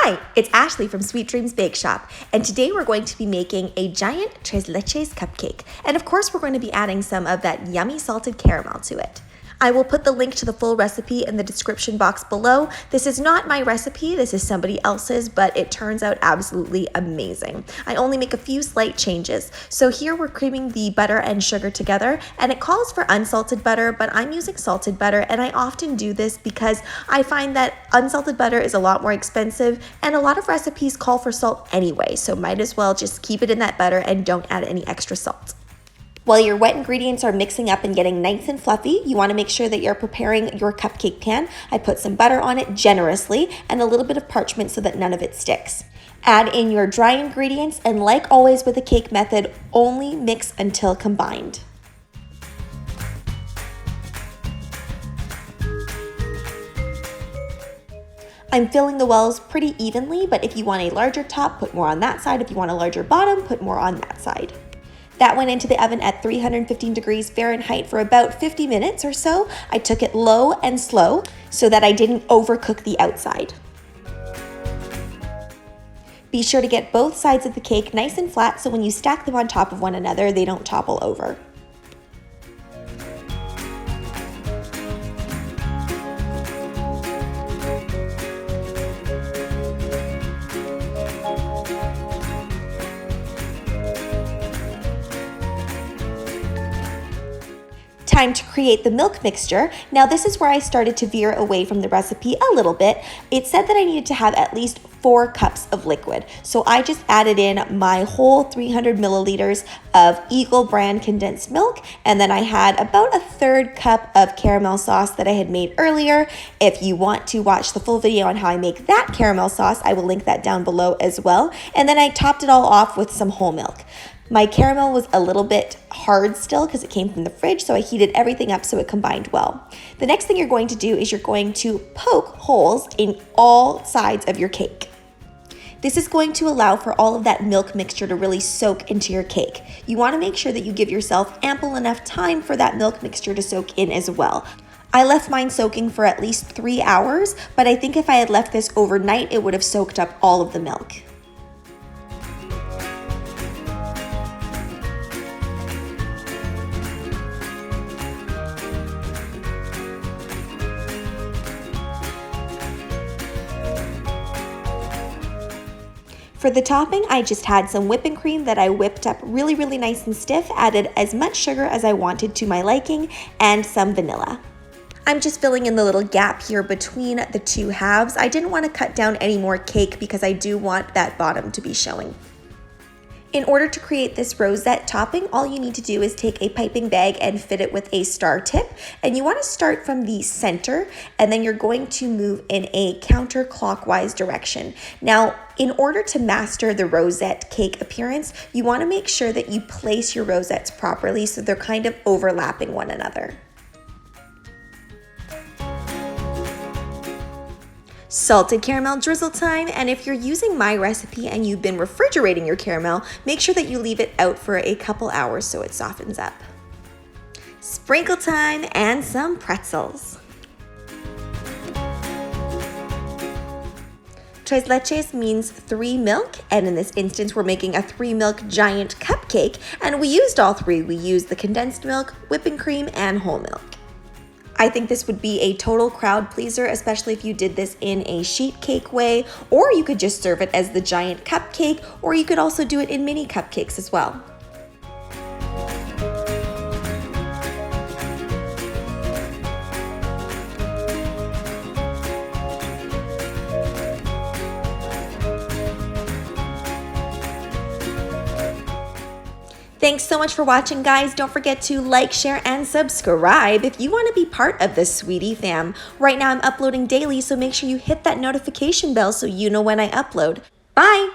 Hi, it's Ashleigh from Sweet Dreams Bake Shop, and today we're going to be making a giant Leches cupcake. And of course, we're going to be adding some of that yummy salted caramel to it. I will put the link to the full recipe in the description box below. This is not my recipe, this is somebody else's, but it turns out absolutely amazing. I only make a few slight changes. So here we're creaming the butter and sugar together, and it calls for unsalted butter, but I'm using salted butter, and I often do this because I find that unsalted butter is a lot more expensive, and a lot of recipes call for salt anyway, so might as well just keep it in that butter and don't add any extra salt. While your wet ingredients are mixing up and getting nice and fluffy, you want to make sure that you're preparing your cupcake pan. I put some butter on it generously and a little bit of parchment so that none of it sticks. Add in your dry ingredients, and like always with the cake method, only mix until combined. I'm filling the wells pretty evenly, but if you want a larger top, put more on that side. If you want a larger bottom, put more on that side. That went into the oven at 315 degrees Fahrenheit for about 50 minutes or so. I took it low and slow so that I didn't overcook the outside. Be sure to get both sides of the cake nice and flat so when you stack them on top of one another, they don't topple over. Time to create the milk mixture. Now this is where I started to veer away from the recipe a little bit. It said that I needed to have at least 4 cups of liquid. So I just added in my whole 300 milliliters of Eagle brand condensed milk, and then I had about a 1/3 cup of caramel sauce that I had made earlier. If you want to watch the full video on how I make that caramel sauce, I will link that down below as well. And then I topped it all off with some whole milk. My caramel was a little bit hard still because it came from the fridge, so I heated everything up so it combined well. The next thing you're going to do is you're going to poke holes in all sides of your cake. This is going to allow for all of that milk mixture to really soak into your cake. You want to make sure that you give yourself ample enough time for that milk mixture to soak in as well. I left mine soaking for at least 3 hours, but I think if I had left this overnight, it would have soaked up all of the milk. For the topping, I just had some whipping cream that I whipped up really nice and stiff, added as much sugar as I wanted to my liking, and some vanilla. I'm just filling in the little gap here between the two halves. I didn't want to cut down any more cake because I do want that bottom to be showing. In order to create this rosette topping, all you need to do is take a piping bag and fit it with a star tip. And you want to start from the center, and then you're going to move in a counterclockwise direction. Now, in order to master the rosette cake appearance, you want to make sure that you place your rosettes properly so they're kind of overlapping one another. Salted caramel drizzle time, and if you're using my recipe and you've been refrigerating your caramel, make sure that you leave it out for a couple hours so it softens up. Sprinkle time and some pretzels. Tres leches means 3 milk, and in this instance we're making a 3 milk giant cupcake, and we used all 3. We used the condensed milk, whipping cream, and whole milk. I think this would be a total crowd pleaser, especially if you did this in a sheet cake way, or you could just serve it as the giant cupcake, or you could also do it in mini cupcakes as well. Thanks so much for watching, guys. Don't forget to like, share, and subscribe if you want to be part of the Sweetie fam. Right now I'm uploading daily, so make sure you hit that notification bell so you know when I upload. Bye!